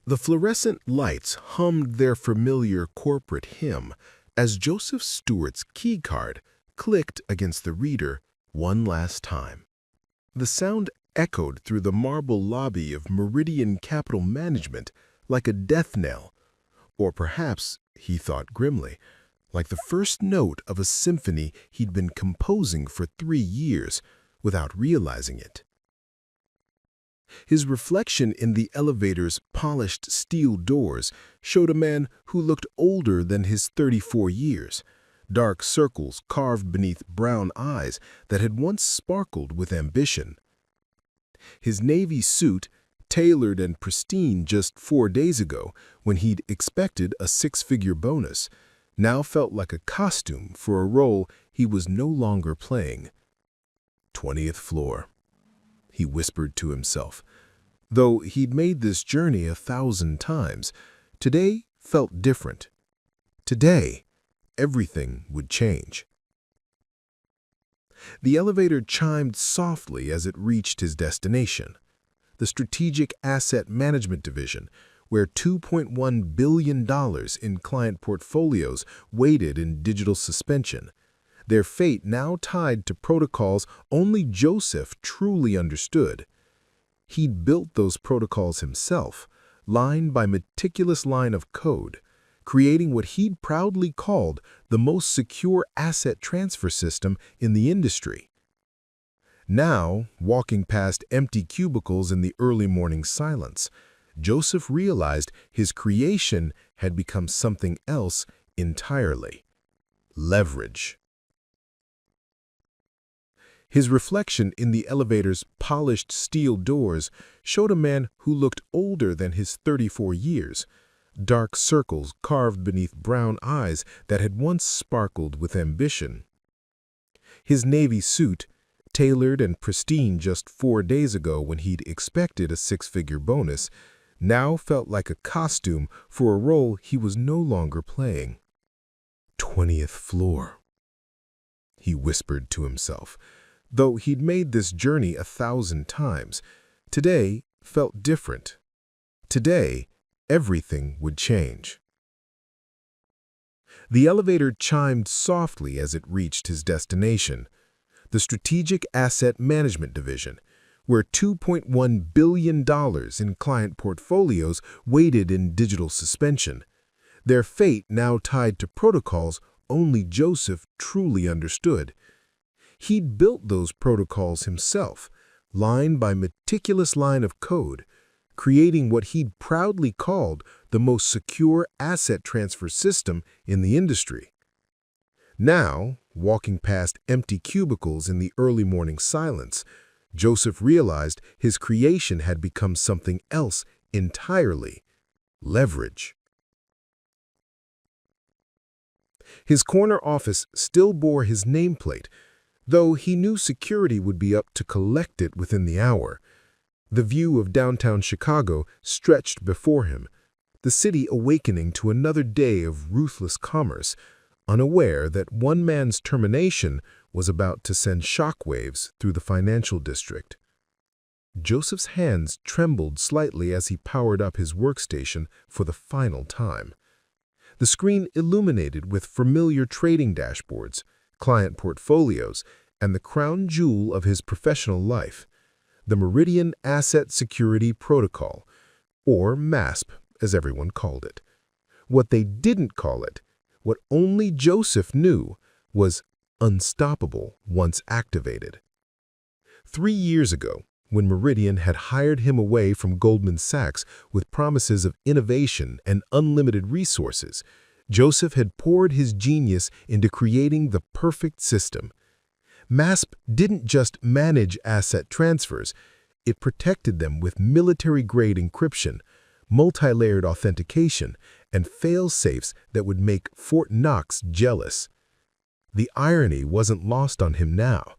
The fluorescent lights hummed their familiar corporate hymn as Joseph Stewart's keycard clicked against the reader one last time. The sound echoed through the marble lobby of Meridian Capital Management like a death knell, or perhaps, he thought grimly, like the first note of a symphony he'd been composing for 3 years without realizing it. His reflection in the elevator's polished steel doors showed a man who looked older than his 34 years, dark circles carved beneath brown eyes that had once sparkled with ambition. His navy suit, tailored and pristine just 4 days ago when he'd expected a 6-figure bonus, now felt like a costume for a role he was no longer playing. 20th floor, he whispered to himself. Though he'd made this journey 1,000 times, today felt different. Today, everything would change. The elevator chimed softly as it reached his destination, the Strategic Asset Management Division, where $2.1 billion in client portfolios waited in digital suspension, their fate now tied to protocols only Joseph truly understood. He'd built those protocols himself, line by meticulous line of code, creating what he'd proudly called the most secure asset transfer system in the industry. Now, walking past empty cubicles in the early morning silence, Joseph realized his creation had become something else entirely: leverage. His reflection in the elevator's polished steel doors showed a man who looked older than his 34 years, dark circles carved beneath brown eyes that had once sparkled with ambition. His navy suit, tailored and pristine just 4 days ago when he'd expected a 6-figure bonus, now felt like a costume for a role he was no longer playing. 20th floor, he whispered to himself. Though he'd made this journey 1,000 times, today felt different. Today, everything would change. The elevator chimed softly as it reached his destination, the Strategic Asset Management Division, where $2.1 billion in client portfolios waited in digital suspension, their fate now tied to protocols only Joseph truly understood. He'd built those protocols himself, line by meticulous line of code, creating what he'd proudly called the most secure asset transfer system in the industry. Now, walking past empty cubicles in the early morning silence, Joseph realized his creation had become something else entirely: leverage. His corner office still bore his nameplate, though he knew security would be up to collect it within the hour. The view of downtown Chicago stretched before him, the city awakening to another day of ruthless commerce, unaware that one man's termination was about to send shockwaves through the financial district. Joseph's hands trembled slightly as he powered up his workstation for the final time. The screen illuminated with familiar trading dashboards, client portfolios, and the crown jewel of his professional life, the Meridian Asset Security Protocol, or MASP, as everyone called it. What they didn't call it, what only Joseph knew, was unstoppable once activated. 3 years ago, when Meridian had hired him away from Goldman Sachs with promises of innovation and unlimited resources, Joseph had poured his genius into creating the perfect system. MASP didn't just manage asset transfers, it protected them with military-grade encryption, multi-layered authentication, and fail-safes that would make Fort Knox jealous. The irony wasn't lost on him now.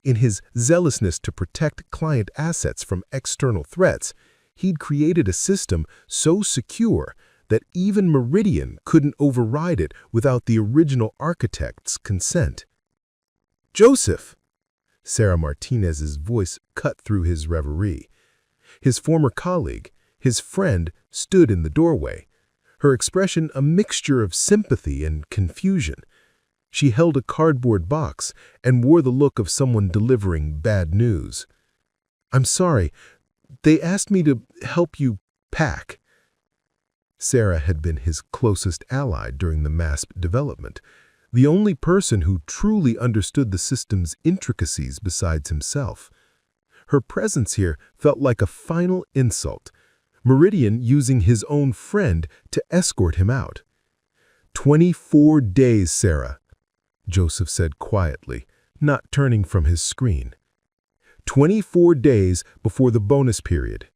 In his zealousness to protect client assets from external threats, he'd created a system so secure that even Meridian couldn't override it without the original architect's consent. "Joseph!" Sarah Martinez's voice cut through his reverie. His former colleague, His friend stood in the doorway, her expression a mixture of sympathy and confusion. She held a cardboard box and wore the look of someone delivering bad news. "I'm sorry. They asked me to help you pack." Sarah had been his closest ally during the MASP development, the only person who truly understood the system's intricacies besides himself. Her presence here felt like a final insult, Meridian using his own friend to escort him out. 24 days, Sarah," Joseph said quietly, not turning from his screen. 24 days before the bonus period.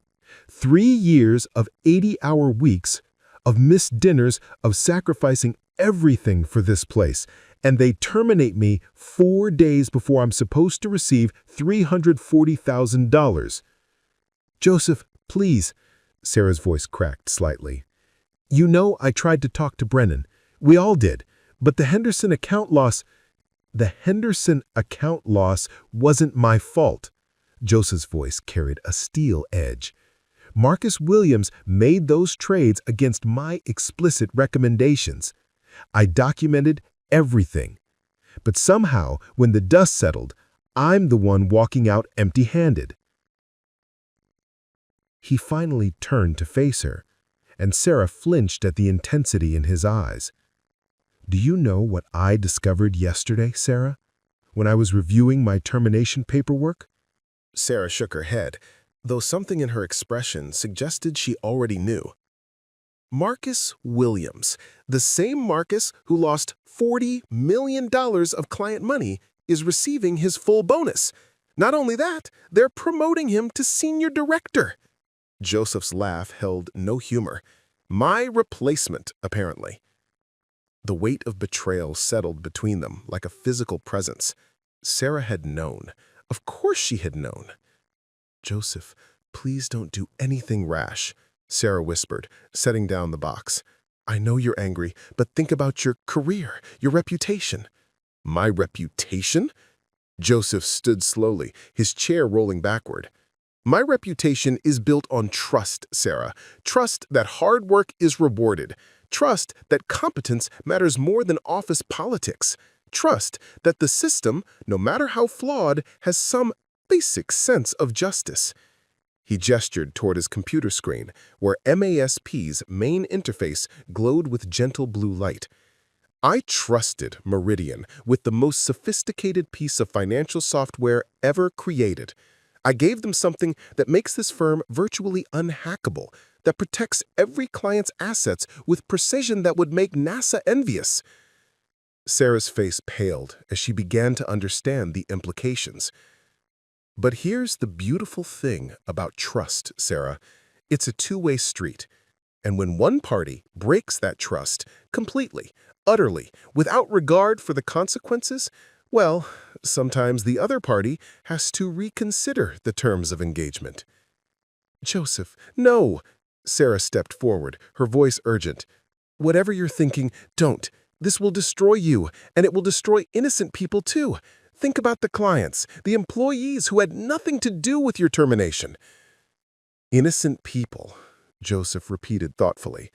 3 years of 80-hour weeks, of missed dinners, of sacrificing everything for this place, and they terminate me 4 days before I'm supposed to receive $340,000. "Joseph, please," Sarah's voice cracked slightly. "You know I tried to talk to Brennan. We all did. But the Henderson account loss wasn't my fault." Joseph's voice carried a steel edge. "Marcus Williams made those trades against my explicit recommendations. I documented everything. But somehow, when the dust settled, I'm the one walking out empty-handed." He finally turned to face her, and Sarah flinched at the intensity in his eyes. "Do you know what I discovered yesterday, Sarah, when I was reviewing my termination paperwork?" Sarah shook her head, though something in her expression suggested she already knew. Marcus Williams, the same Marcus who lost $40 million of client money, is receiving his full bonus. Not only that, they're promoting him to senior director. Joseph's laugh held no humor. My replacement, apparently. The weight of betrayal settled between them like a physical presence. Sarah had known. Of course she had known. "Joseph, please don't do anything rash," Sarah whispered, setting down the box. "I know you're angry, but think about your career, your reputation." "My reputation?" Joseph stood slowly, his chair rolling backward. "My reputation is built on trust, Sarah. Trust that hard work is rewarded. Trust that competence matters more than office politics. Trust that the system, no matter how flawed, has some basic sense of justice." He gestured toward his computer screen, where MASP's main interface glowed with gentle blue light. "I trusted Meridian with the most sophisticated piece of financial software ever created. I gave them something that makes this firm virtually unhackable, that protects every client's assets with precision that would make NASA envious." Sarah's face paled as she began to understand the implications. But here's the beautiful thing about trust, Sarah. It's a two-way street. And when one party breaks that trust completely, utterly, without regard for the consequences, well, sometimes the other party has to reconsider the terms of engagement. "Joseph, no!" Sarah stepped forward, her voice urgent. "Whatever you're thinking, don't. This will destroy you, and it will destroy innocent people too. Think about the clients, the employees who had nothing to do with your termination." "Innocent people," Joseph repeated thoughtfully.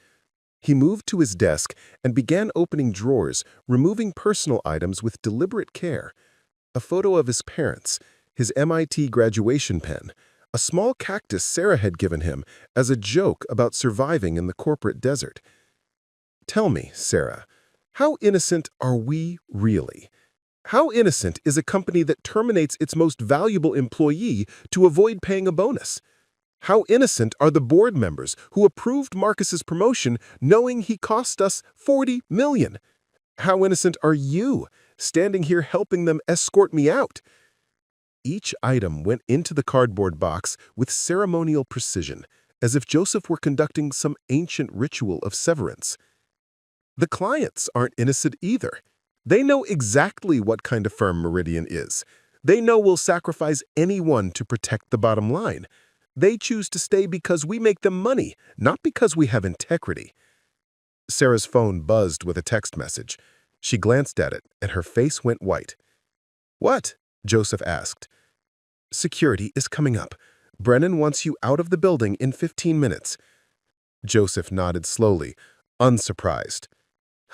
He moved to his desk and began opening drawers, removing personal items with deliberate care. A photo of his parents, his MIT graduation pen, a small cactus Sarah had given him as a joke about surviving in the corporate desert. "Tell me, Sarah, how innocent are we really? How innocent is a company that terminates its most valuable employee to avoid paying a bonus? How innocent are the board members who approved Marcus's promotion knowing he cost us $40 million? How innocent are you, standing here helping them escort me out?" Each item went into the cardboard box with ceremonial precision, as if Joseph were conducting some ancient ritual of severance. The clients aren't innocent either. They know exactly what kind of firm Meridian is. They know we'll sacrifice anyone to protect the bottom line. They choose to stay because we make them money, not because we have integrity. Sarah's phone buzzed with a text message. She glanced at it, and her face went white. "What?" Joseph asked. "Security is coming up. Brennan wants you out of the building in 15 minutes. Joseph nodded slowly, unsurprised.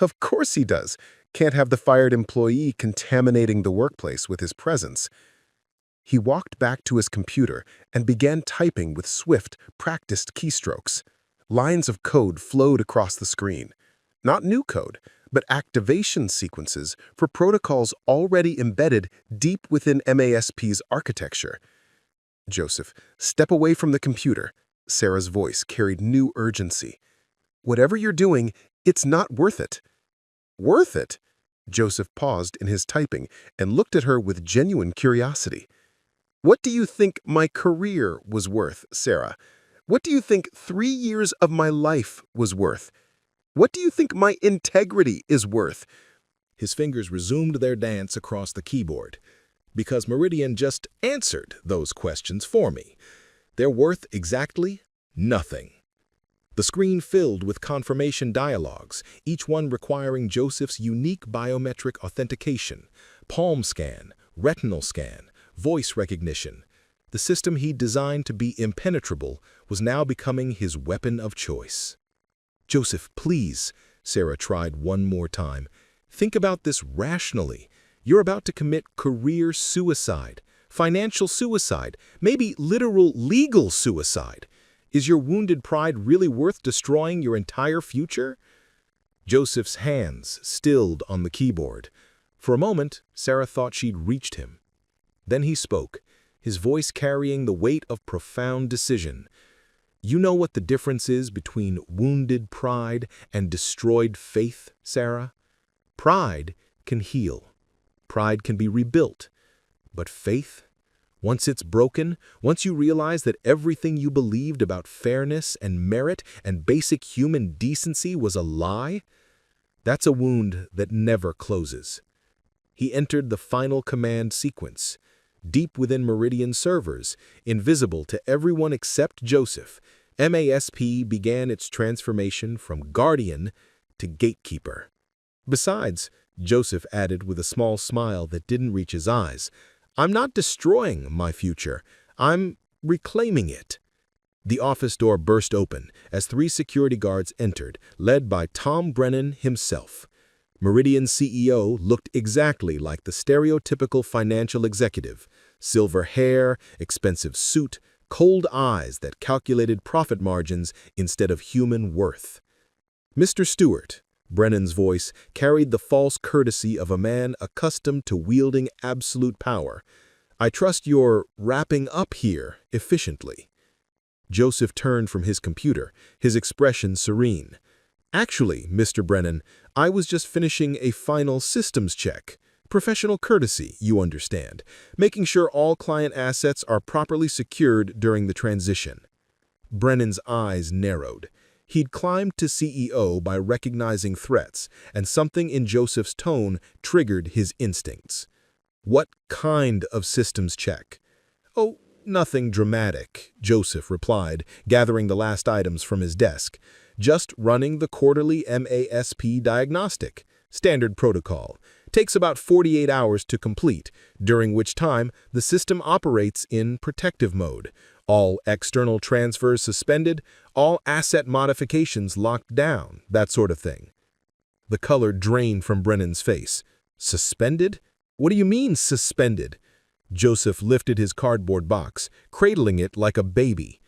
Of course he does. Can't have the fired employee contaminating the workplace with his presence. He walked back to his computer and began typing with swift, practiced keystrokes. Lines of code flowed across the screen. Not new code, but activation sequences for protocols already embedded deep within MASP's architecture. Joseph, step away from the computer. Sarah's voice carried new urgency. Whatever you're doing, it's not worth it. Worth it? Joseph paused in his typing and looked at her with genuine curiosity. What do you think my career was worth, Sarah? What do you think 3 years of my life was worth? What do you think my integrity is worth? His fingers resumed their dance across the keyboard. Because Meridian just answered those questions for me. They're worth exactly nothing. The screen filled with confirmation dialogues, each one requiring Joseph's unique biometric authentication, palm scan, retinal scan, voice recognition. The system he'd designed to be impenetrable was now becoming his weapon of choice. Joseph, please, Sarah tried one more time. Think about this rationally. You're about to commit career suicide, financial suicide, maybe literal legal suicide. Is your wounded pride really worth destroying your entire future? Joseph's hands stilled on the keyboard. For a moment, Sarah thought she'd reached him. Then he spoke, his voice carrying the weight of profound decision. You know what the difference is between wounded pride and destroyed faith, Sarah? Pride can heal. Pride can be rebuilt. But faith? Once it's broken, once you realize that everything you believed about fairness and merit and basic human decency was a lie, that's a wound that never closes. He entered the final command sequence. Deep within Meridian servers, invisible to everyone except Joseph, MASP began its transformation from guardian to gatekeeper. Besides, Joseph added with a small smile that didn't reach his eyes, I'm not destroying my future. I'm reclaiming it. The office door burst open as 3 security guards entered, led by Tom Brennan himself. Meridian's CEO looked exactly like the stereotypical financial executive. Silver hair, expensive suit, cold eyes that calculated profit margins instead of human worth. Mr. Stewart, Brennan's voice carried the false courtesy of a man accustomed to wielding absolute power. I trust you're wrapping up here efficiently. Joseph turned from his computer, his expression serene. Actually, Mr. Brennan, I was just finishing a final systems check. Professional courtesy, you understand, making sure all client assets are properly secured during the transition. Brennan's eyes narrowed. He'd climbed to CEO by recognizing threats, and something in Joseph's tone triggered his instincts. What kind of systems check? Oh, nothing dramatic, Joseph replied, gathering the last items from his desk. Just running the quarterly MASP diagnostic. Standard protocol. Takes about 48 hours to complete, during which time the system operates in protective mode. All external transfers suspended, all asset modifications locked down, that sort of thing. The color drained from Brennan's face. Suspended? What do you mean, suspended? Joseph lifted his cardboard box, cradling it like a baby.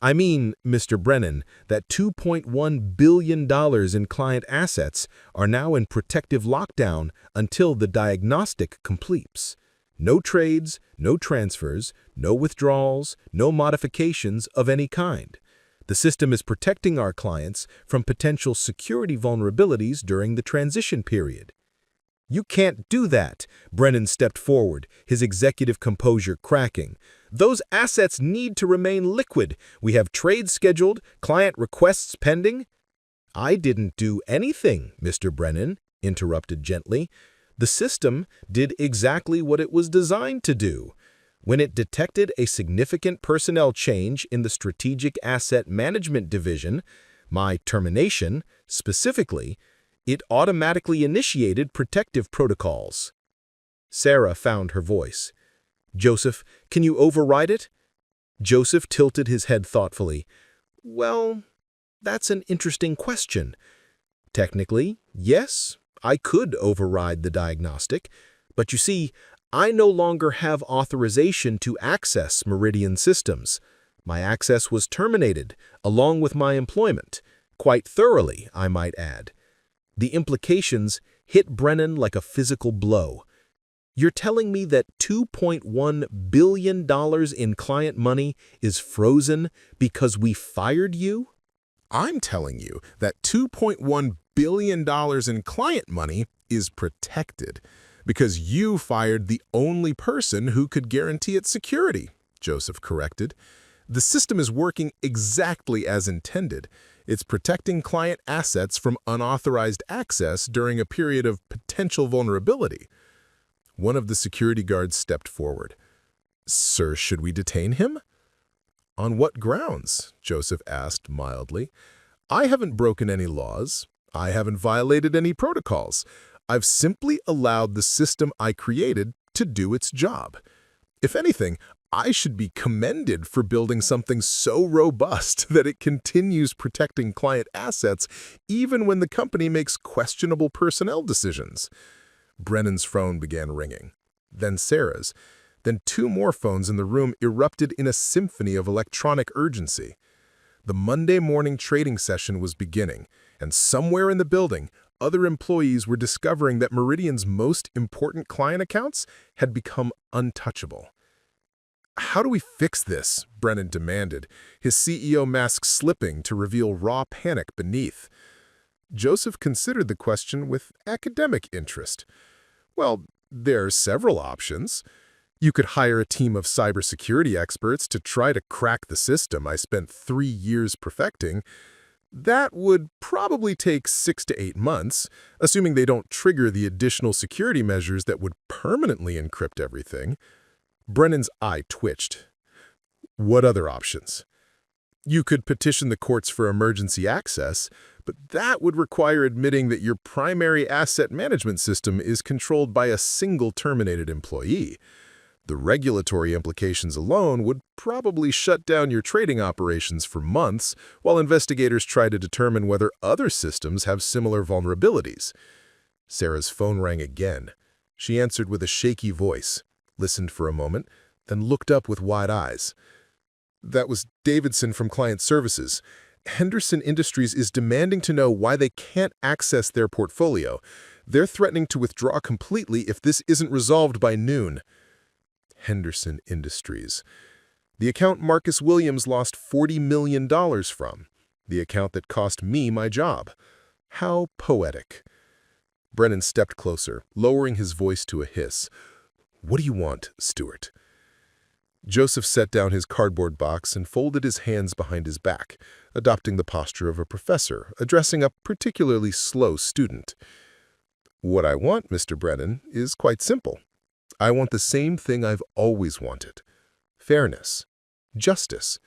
I mean, Mr. Brennan, that $2.1 billion in client assets are now in protective lockdown until the diagnostic completes. No trades, no transfers, no withdrawals, no modifications of any kind. The system is protecting our clients from potential security vulnerabilities during the transition period. You can't do that, Brennan stepped forward, his executive composure cracking. Those assets need to remain liquid. We have trades scheduled, client requests pending. I didn't do anything, Mr. Brennan interrupted gently. The system did exactly what it was designed to do. When it detected a significant personnel change in the Strategic Asset Management Division, my termination, specifically, it automatically initiated protective protocols. Sarah found her voice. Joseph, can you override it? Joseph tilted his head thoughtfully. Well, that's an interesting question. Technically, yes, I could override the diagnostic, but you see, I no longer have authorization to access Meridian systems. My access was terminated, along with my employment, quite thoroughly, I might add. The implications hit Brennan like a physical blow. You're telling me that $2.1 billion in client money is frozen because we fired you? I'm telling you that $2.1 billion in client money is protected because you fired the only person who could guarantee its security, Joseph corrected. The system is working exactly as intended. It's protecting client assets from unauthorized access during a period of potential vulnerability. One of the security guards stepped forward. Sir, should we detain him? On what grounds? Joseph asked mildly. I haven't broken any laws. I haven't violated any protocols. I've simply allowed the system I created to do its job. If anything, I should be commended for building something so robust that it continues protecting client assets even when the company makes questionable personnel decisions. Brennan's phone began ringing, then Sarah's. Then two more phones in the room erupted in a symphony of electronic urgency. The Monday morning trading session was beginning, and somewhere in the building, other employees were discovering that Meridian's most important client accounts had become untouchable. How do we fix this? Brennan demanded, his CEO mask slipping to reveal raw panic beneath. Joseph considered the question with academic interest. Well, there are several options. You could hire a team of cybersecurity experts to try to crack the system I spent 3 years perfecting. That would probably take 6 to 8 months, assuming they don't trigger the additional security measures that would permanently encrypt everything. Brennan's eye twitched. What other options? You could petition the courts for emergency access, but that would require admitting that your primary asset management system is controlled by a single terminated employee. The regulatory implications alone would probably shut down your trading operations for months while investigators try to determine whether other systems have similar vulnerabilities. Sarah's phone rang again. She answered with a shaky voice, listened for a moment, then looked up with wide eyes. That was Davidson from Client Services. Henderson Industries is demanding to know why they can't access their portfolio. They're threatening to withdraw completely if this isn't resolved by noon. Henderson Industries. The account Marcus Williams lost $40 million from. The account that cost me my job. How poetic. Brennan stepped closer, lowering his voice to a hiss. What do you want, Stewart? Joseph set down his cardboard box and folded his hands behind his back, adopting the posture of a professor addressing a particularly slow student. What I want, Mr. Brennan, is quite simple. I want the same thing I've always wanted. Fairness. Justice.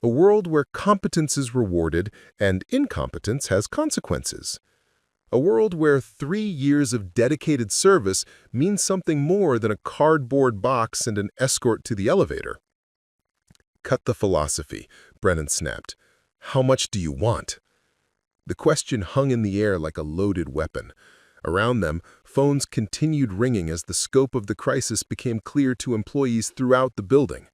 A world where competence is rewarded and incompetence has consequences. A world where 3 years of dedicated service means something more than a cardboard box and an escort to the elevator. Cut the philosophy, Brennan snapped. How much do you want? The question hung in the air like a loaded weapon. Around them, phones continued ringing as the scope of the crisis became clear to employees throughout the building.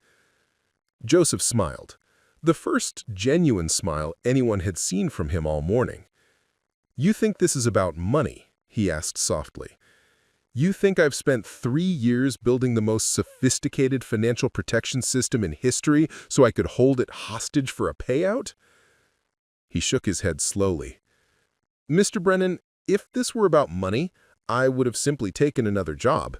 Joseph smiled, the first genuine smile anyone had seen from him all morning. You think this is about money? He asked softly. You think I've spent 3 years building the most sophisticated financial protection system in history so I could hold it hostage for a payout? He shook his head slowly. Mr. Brennan, if this were about money, I would have simply taken another job.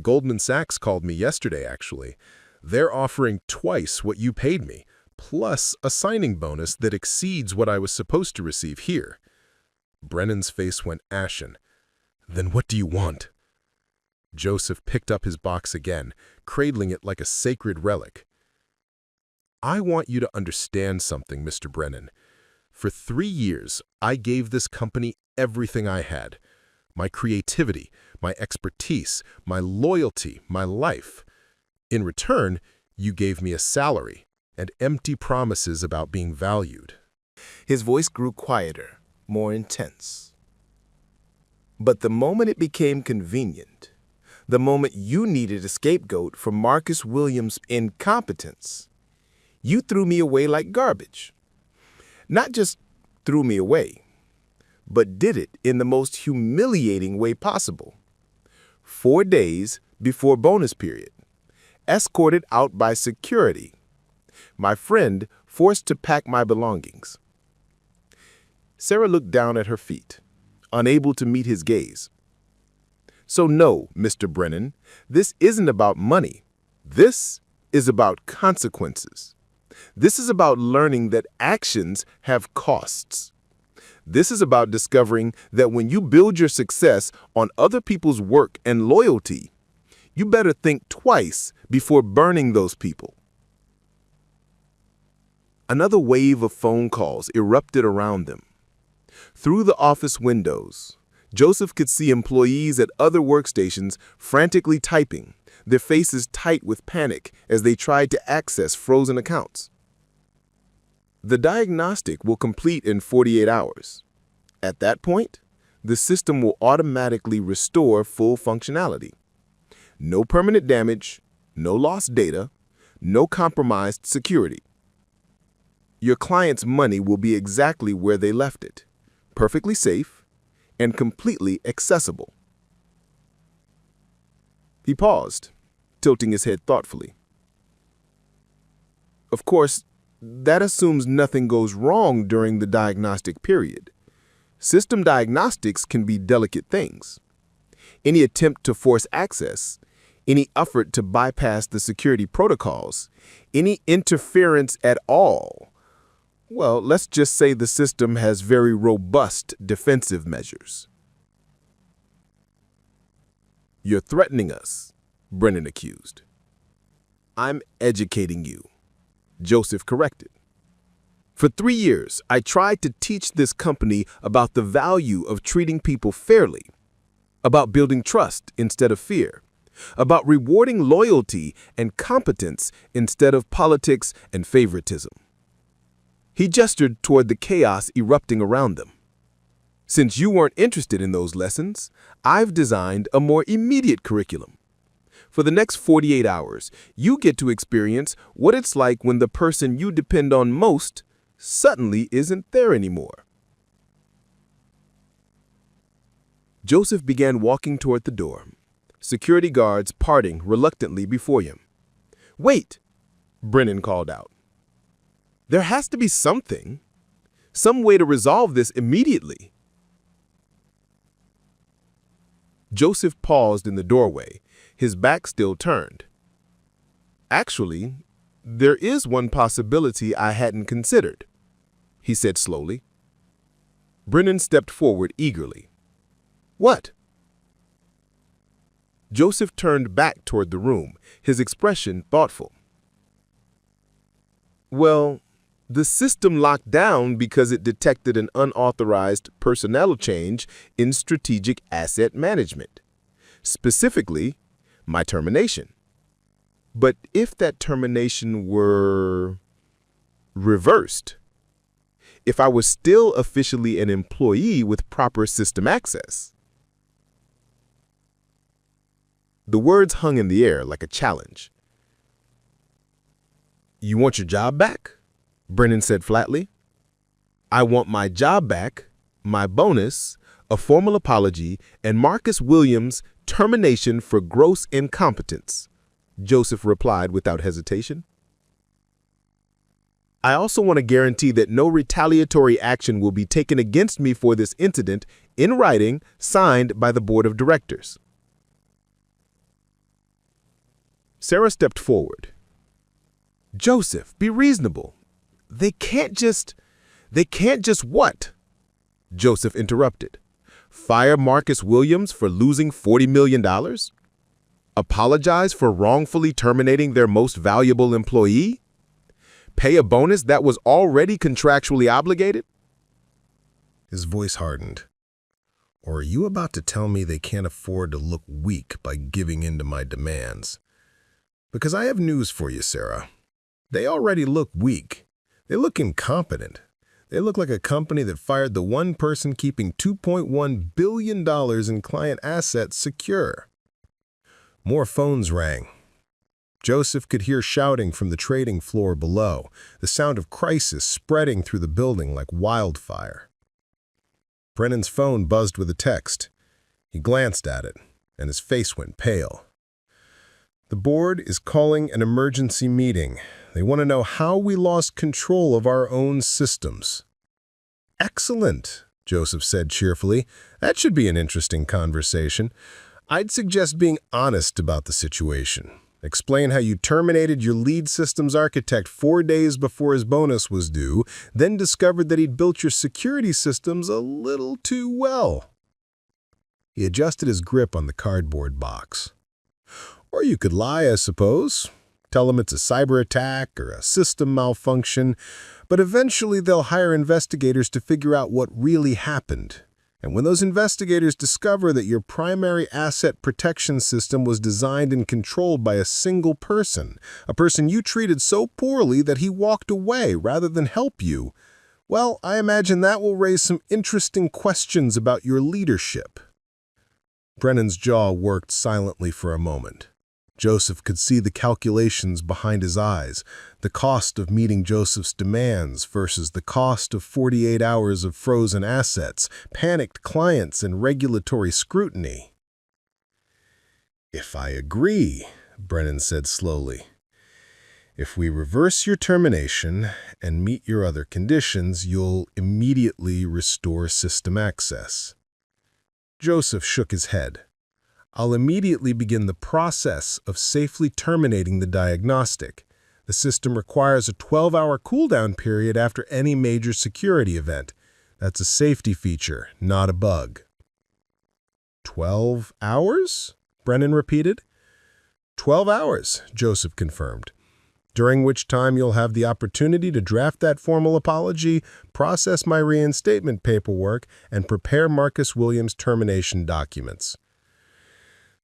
Goldman Sachs called me yesterday, actually. They're offering twice what you paid me, plus a signing bonus that exceeds what I was supposed to receive here. Brennan's face went ashen. Then what do you want? Joseph picked up his box again, cradling it like a sacred relic. I want you to understand something, Mr. Brennan. For 3 years, I gave this company everything I had. My creativity, my expertise, my loyalty, my life. In return, you gave me a salary, and empty promises about being valued. His voice grew quieter, more intense. But the moment it became convenient, the moment you needed a scapegoat for Marcus Williams' incompetence, you threw me away like garbage. Not just threw me away, but did it in the most humiliating way possible. 4 days before bonus period, escorted out by security, my friend forced to pack my belongings. Sarah looked down at her feet, unable to meet his gaze. So no, Mr. Brennan, this isn't about money. This is about consequences. This is about learning that actions have costs. This is about discovering that when you build your success on other people's work and loyalty, you better think twice before burning those people. Another wave of phone calls erupted around them. Through the office windows, Joseph could see employees at other workstations frantically typing, their faces tight with panic as they tried to access frozen accounts. The diagnostic will complete in 48 hours. At that point, the system will automatically restore full functionality. No permanent damage, no lost data, no compromised security. Your client's money will be exactly where they left it, perfectly safe and completely accessible. He paused, tilting his head thoughtfully. Of course, that assumes nothing goes wrong during the diagnostic period. System diagnostics can be delicate things. Any attempt to force access, any effort to bypass the security protocols, any interference at all, well, let's just say the system has very robust defensive measures. You're threatening us, Brennan accused. I'm educating you, Joseph corrected. For 3 years, I tried to teach this company about the value of treating people fairly, about building trust instead of fear, about rewarding loyalty and competence instead of politics and favoritism. He gestured toward the chaos erupting around them. Since you weren't interested in those lessons, I've designed a more immediate curriculum. For the next 48 hours, you get to experience what it's like when the person you depend on most suddenly isn't there anymore. Joseph began walking toward the door, security guards parting reluctantly before him. "Wait!" Brennan called out. "There has to be something, some way to resolve this immediately." Joseph paused in the doorway, his back still turned. "Actually, there is one possibility I hadn't considered," he said slowly. Brennan stepped forward eagerly. "What?" Joseph turned back toward the room, his expression thoughtful. "Well, the system locked down because it detected an unauthorized personnel change in strategic asset management, specifically my termination. But if that termination were reversed, if I was still officially an employee with proper system access." The words hung in the air like a challenge. "You want your job back?" Brennan said flatly. "I want my job back, my bonus, a formal apology, and Marcus Williams' termination for gross incompetence," Joseph replied without hesitation. "I also want to guarantee that no retaliatory action will be taken against me for this incident in writing, signed by the board of directors." Sarah stepped forward. "Joseph, be reasonable. They can't just what?" Joseph interrupted. "Fire Marcus Williams for losing $40 million? Apologize for wrongfully terminating their most valuable employee? Pay a bonus that was already contractually obligated?" His voice hardened. "Or are you about to tell me they can't afford to look weak by giving in to my demands? Because I have news for you, Sarah. They already look weak. They look incompetent. They look like a company that fired the one person keeping $2.1 billion in client assets secure. More phones rang. Joseph could hear shouting from the trading floor below, the sound of crisis spreading through the building like wildfire. Brennan's phone buzzed with a text. He glanced at it, and his face went pale. The board is calling an emergency meeting. They want to know how we lost control of our own systems. Excellent, Joseph said cheerfully. That should be an interesting conversation. I'd suggest being honest about the situation. Explain how you terminated your lead systems architect 4 days before his bonus was due, then discovered that he'd built your security systems a little too well. He adjusted his grip on the cardboard box. Or you could lie, I suppose. Tell them it's a cyber attack or a system malfunction, but eventually they'll hire investigators to figure out what really happened. And when those investigators discover that your primary asset protection system was designed and controlled by a single person, a person you treated so poorly that he walked away rather than help you, well, I imagine that will raise some interesting questions about your leadership. Brennan's jaw worked silently for a moment. Joseph could see the calculations behind his eyes, the cost of meeting Joseph's demands versus the cost of 48 hours of frozen assets, panicked clients, and regulatory scrutiny. "If I agree," Brennan said slowly, "if we reverse your termination and meet your other conditions, you'll immediately restore system access." Joseph shook his head. "I'll immediately begin the process of safely terminating the diagnostic. The system requires a 12-hour cooldown period after any major security event. That's a safety feature, not a bug." 12 hours? Brennan repeated. 12 hours, Joseph confirmed, during which time you'll have the opportunity to draft that formal apology, process my reinstatement paperwork, and prepare Marcus Williams' termination documents.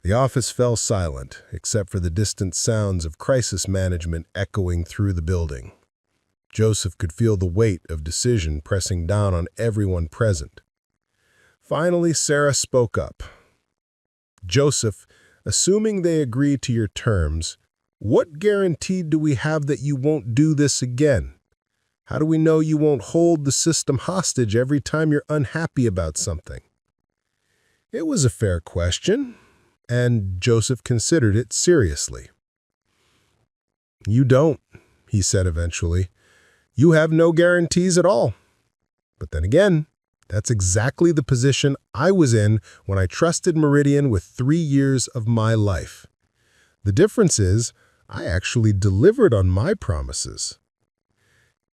The office fell silent, except for the distant sounds of crisis management echoing through the building. Joseph could feel the weight of decision pressing down on everyone present. Finally, Sarah spoke up. "Joseph, assuming they agree to your terms, what guarantee do we have that you won't do this again? How do we know you won't hold the system hostage every time you're unhappy about something?" It was a fair question, and Joseph considered it seriously. "You don't," he said eventually. "You have no guarantees at all. But then again, that's exactly the position I was in when I trusted Meridian with 3 years of my life. The difference is, I actually delivered on my promises."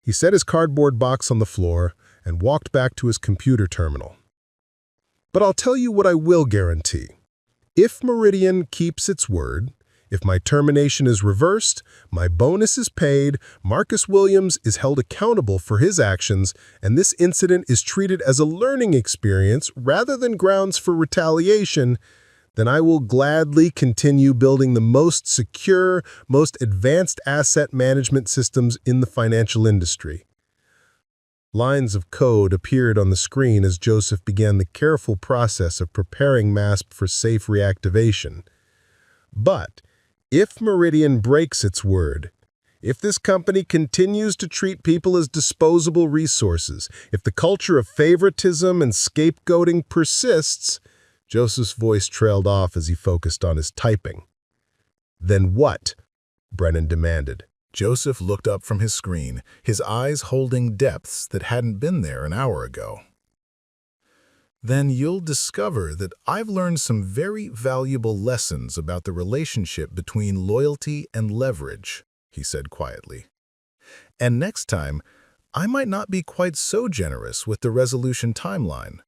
He set his cardboard box on the floor and walked back to his computer terminal. "But I'll tell you what I will guarantee. If Meridian keeps its word, if my termination is reversed, my bonus is paid, Marcus Williams is held accountable for his actions, and this incident is treated as a learning experience rather than grounds for retaliation, then I will gladly continue building the most secure, most advanced asset management systems in the financial industry." Lines of code appeared on the screen as Joseph began the careful process of preparing MASP for safe reactivation. But if Meridian breaks its word, if this company continues to treat people as disposable resources, if the culture of favoritism and scapegoating persists, Joseph's voice trailed off as he focused on his typing. "Then what?" Brennan demanded. Joseph looked up from his screen, his eyes holding depths that hadn't been there an hour ago. "Then you'll discover that I've learned some very valuable lessons about the relationship between loyalty and leverage," he said quietly. "And next time, I might not be quite so generous with the resolution timeline."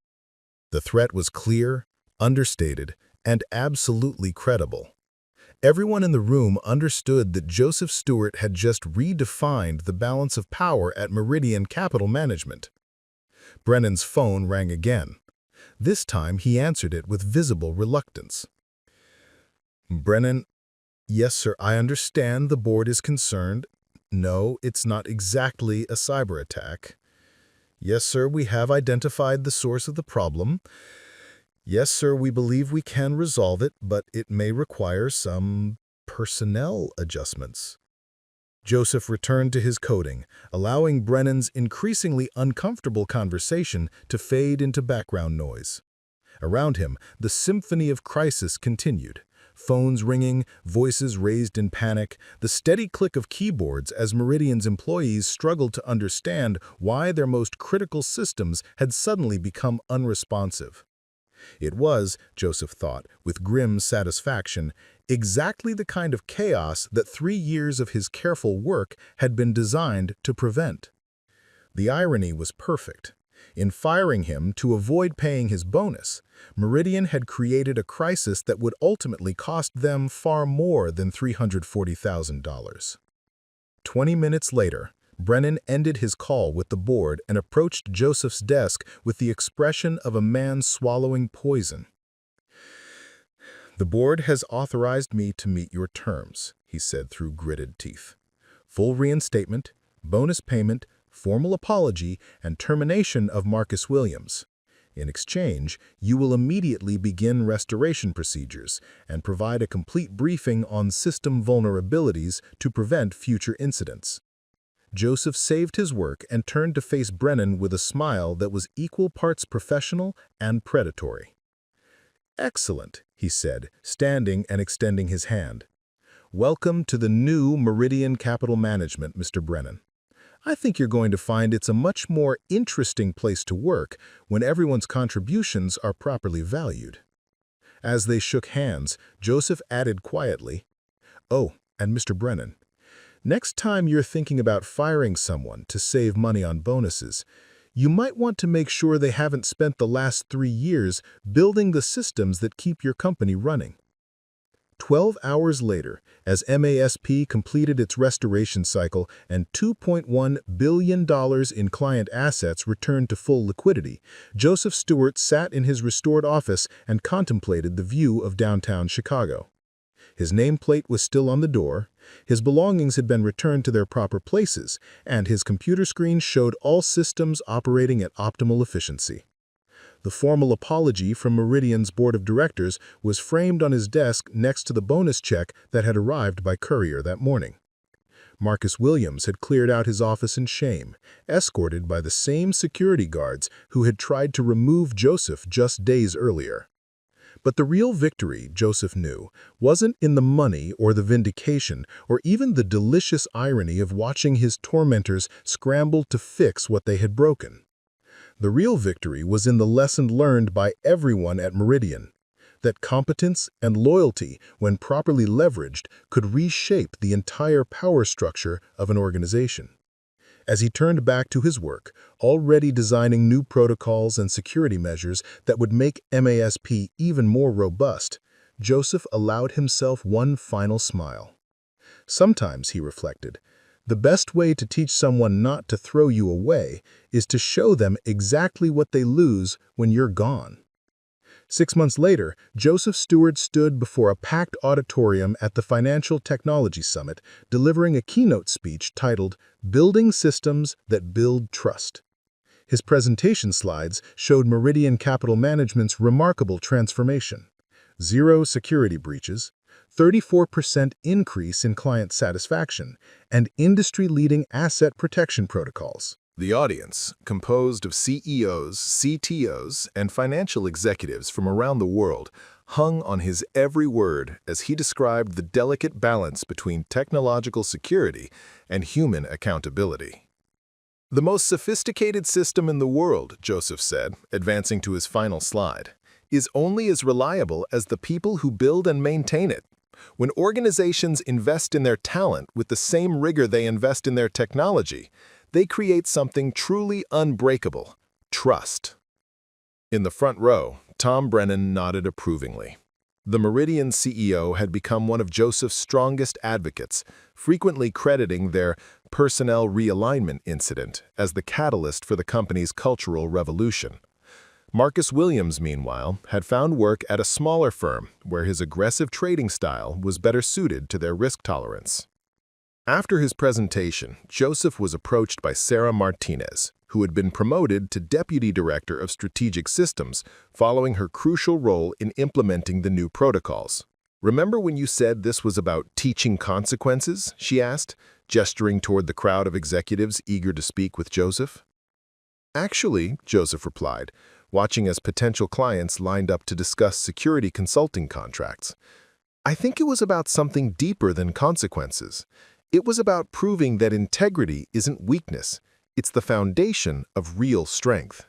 The threat was clear, understated, and absolutely credible. Everyone in the room understood that Joseph Stewart had just redefined the balance of power at Meridian Capital Management. Brennan's phone rang again. This time he answered it with visible reluctance. "Brennan, yes, sir, I understand the board is concerned. No, it's not exactly a cyber attack. Yes, sir, we have identified the source of the problem. Yes, sir, we believe we can resolve it, but it may require some personnel adjustments. Joseph returned to his coding, allowing Brennan's increasingly uncomfortable conversation to fade into background noise. Around him, the symphony of crisis continued. Phones ringing, voices raised in panic, the steady click of keyboards as Meridian's employees struggled to understand why their most critical systems had suddenly become unresponsive. It was, Joseph thought, with grim satisfaction, exactly the kind of chaos that 3 years of his careful work had been designed to prevent. The irony was perfect. In firing him to avoid paying his bonus, Meridian had created a crisis that would ultimately cost them far more than $340,000. 20 minutes later, Brennan ended his call with the board and approached Joseph's desk with the expression of a man swallowing poison. "The board has authorized me to meet your terms," he said through gritted teeth. "Full reinstatement, bonus payment, formal apology, and termination of Marcus Williams. In exchange, you will immediately begin restoration procedures and provide a complete briefing on system vulnerabilities to prevent future incidents." Joseph saved his work and turned to face Brennan with a smile that was equal parts professional and predatory. "Excellent," he said, standing and extending his hand. "Welcome to the new Meridian Capital Management, Mr. Brennan. I think you're going to find it's a much more interesting place to work when everyone's contributions are properly valued." As they shook hands, Joseph added quietly, "Oh, and Mr. Brennan, next time you're thinking about firing someone to save money on bonuses, you might want to make sure they haven't spent the last 3 years building the systems that keep your company running." 12 hours later, as MASP completed its restoration cycle and $2.1 billion in client assets returned to full liquidity, Joseph Stewart sat in his restored office and contemplated the view of downtown Chicago. His nameplate was still on the door, his belongings had been returned to their proper places, and his computer screen showed all systems operating at optimal efficiency. The formal apology from Meridian's board of directors was framed on his desk next to the bonus check that had arrived by courier that morning. Marcus Williams had cleared out his office in shame, escorted by the same security guards who had tried to remove Joseph just days earlier. But the real victory, Joseph knew, wasn't in the money or the vindication or even the delicious irony of watching his tormentors scramble to fix what they had broken. The real victory was in the lesson learned by everyone at Meridian, that competence and loyalty, when properly leveraged, could reshape the entire power structure of an organization. As he turned back to his work, already designing new protocols and security measures that would make MASP even more robust, Joseph allowed himself one final smile. Sometimes, he reflected, the best way to teach someone not to throw you away is to show them exactly what they lose when you're gone. 6 months later, Joseph Stewart stood before a packed auditorium at the Financial Technology Summit, delivering a keynote speech titled "Building Systems That Build Trust." His presentation slides showed Meridian Capital Management's remarkable transformation: 0 security breaches, 34% increase in client satisfaction, and industry-leading asset protection protocols. The audience, composed of CEOs, CTOs, and financial executives from around the world, hung on his every word as he described the delicate balance between technological security and human accountability. "The most sophisticated system in the world," Joseph said, advancing to his final slide, "is only as reliable as the people who build and maintain it. When organizations invest in their talent with the same rigor they invest in their technology, they create something truly unbreakable: trust." In the front row, Tom Brennan nodded approvingly. The Meridian CEO had become one of Joseph's strongest advocates, frequently crediting their personnel realignment incident as the catalyst for the company's cultural revolution. Marcus Williams, meanwhile, had found work at a smaller firm where his aggressive trading style was better suited to their risk tolerance. After his presentation, Joseph was approached by Sarah Martinez, who had been promoted to Deputy Director of Strategic Systems following her crucial role in implementing the new protocols. "Remember when you said this was about teaching consequences?" she asked, gesturing toward the crowd of executives eager to speak with Joseph. "Actually," Joseph replied, watching as potential clients lined up to discuss security consulting contracts, "I think it was about something deeper than consequences. It was about proving that integrity isn't weakness, it's the foundation of real strength."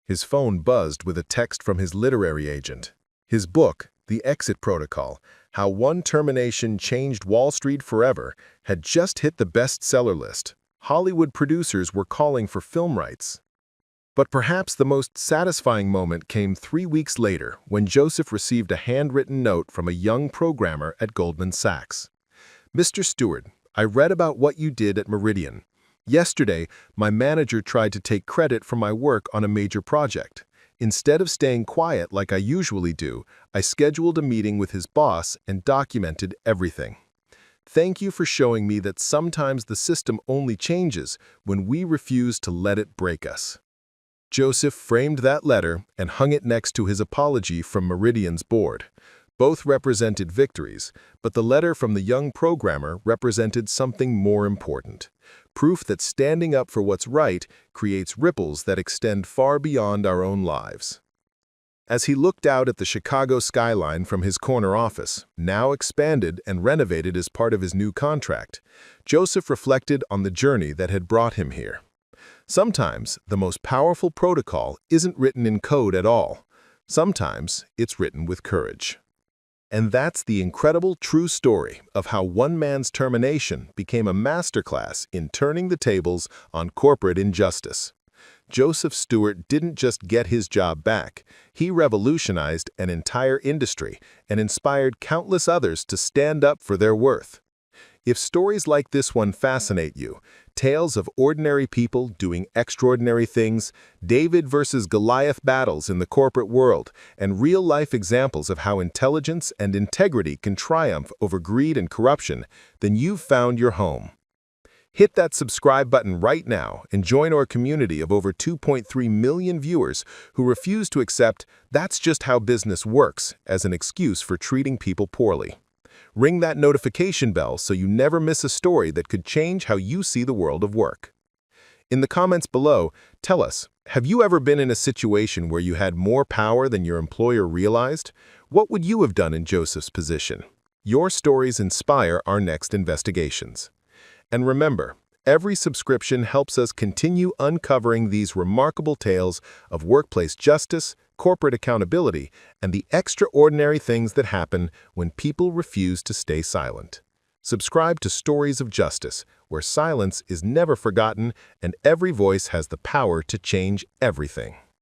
His phone buzzed with a text from his literary agent. His book, The Exit Protocol, How One Termination Changed Wall Street Forever, had just hit the bestseller list. Hollywood producers were calling for film rights. But perhaps the most satisfying moment came 3 weeks later when Joseph received a handwritten note from a young programmer at Goldman Sachs. "Mr. Stewart, I read about what you did at Meridian. Yesterday, my manager tried to take credit for my work on a major project. Instead of staying quiet like I usually do, I scheduled a meeting with his boss and documented everything. Thank you for showing me that sometimes the system only changes when we refuse to let it break us." Joseph framed that letter and hung it next to his apology from Meridian's board. Both represented victories, but the letter from the young programmer represented something more important: proof that standing up for what's right creates ripples that extend far beyond our own lives. As he looked out at the Chicago skyline from his corner office, now expanded and renovated as part of his new contract, Joseph reflected on the journey that had brought him here. Sometimes the most powerful protocol isn't written in code at all. Sometimes it's written with courage. And that's the incredible true story of how one man's termination became a masterclass in turning the tables on corporate injustice. Joseph Stewart didn't just get his job back, he revolutionized an entire industry and inspired countless others to stand up for their worth. If stories like this one fascinate you, tales of ordinary people doing extraordinary things, David versus Goliath battles in the corporate world, and real-life examples of how intelligence and integrity can triumph over greed and corruption, then you've found your home. Hit that subscribe button right now and join our community of over 2.3 million viewers who refuse to accept "that's just how business works" as an excuse for treating people poorly. Ring that notification bell so you never miss a story that could change how you see the world of work. In the comments below, tell us, have you ever been in a situation where you had more power than your employer realized? What would you have done in Joseph's position? Your stories inspire our next investigations. And remember, every subscription helps us continue uncovering these remarkable tales of workplace justice, corporate accountability, and the extraordinary things that happen when people refuse to stay silent. Subscribe to Stories of Justice, where silence is never forgotten and every voice has the power to change everything.